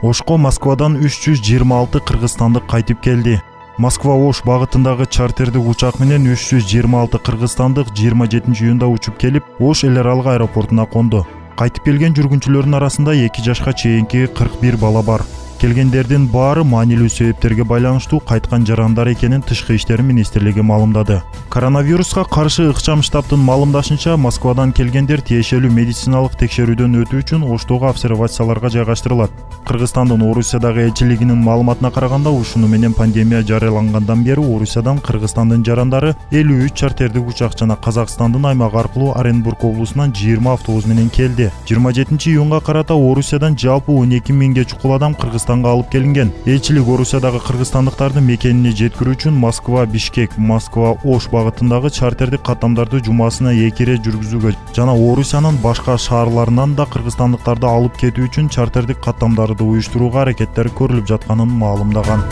Ошко Москвадан 326 кыргызстандык кайтып келди. Москва-Ош багытындагы чартердик учак менен 326 кыргызстандык 27-июнда учуп келип, Ош эл аралык аэропортуна конду. Кайтып келген жүргүнчүлөрдүн арасында 2 жашка чейинки 41 бала бар. Келгендердин баары маанилүү себептерге байланыштуу кайткан жарандар экенин Тышкы иштер министрлиги маалымдады. Коронавируска каршы ыкчам штабтын маалымдашынча, Москвадан келгендер тиешелүү медициналык текшерүүдөн өтүү үчүн Оштогу обсервацияларга жайгаштырылат. Кыргызстандын Орусиядагы элчилигинин маалыматына караганда, ушуну менен пандемия жарыялангандан бери Орусиядан Кыргызстандын жарандары 53 чартердик учак жана Казакстандын аймагы аркылуу Оренбург облусунан 20 автобус менен келди. 27-июнга карата Орусиядан жалпы 12 миңге чукул адам Кыргызстанга алып келинген. Элчилик Орусиядагы кыргызстандыктарды мекенине жеткирүү үчүн Москва-Бишкек, Москва-Ош багытындагы чартердик каттамдарды жумасына 2 ирет жүргүзүүгө жана Орусиянын башка шаарларынан да кыргызстандыктарды алып кетүү үчүн чартердик каттамдарды уюштурууга аракеттер көрүлүп жатканын маалымдаган.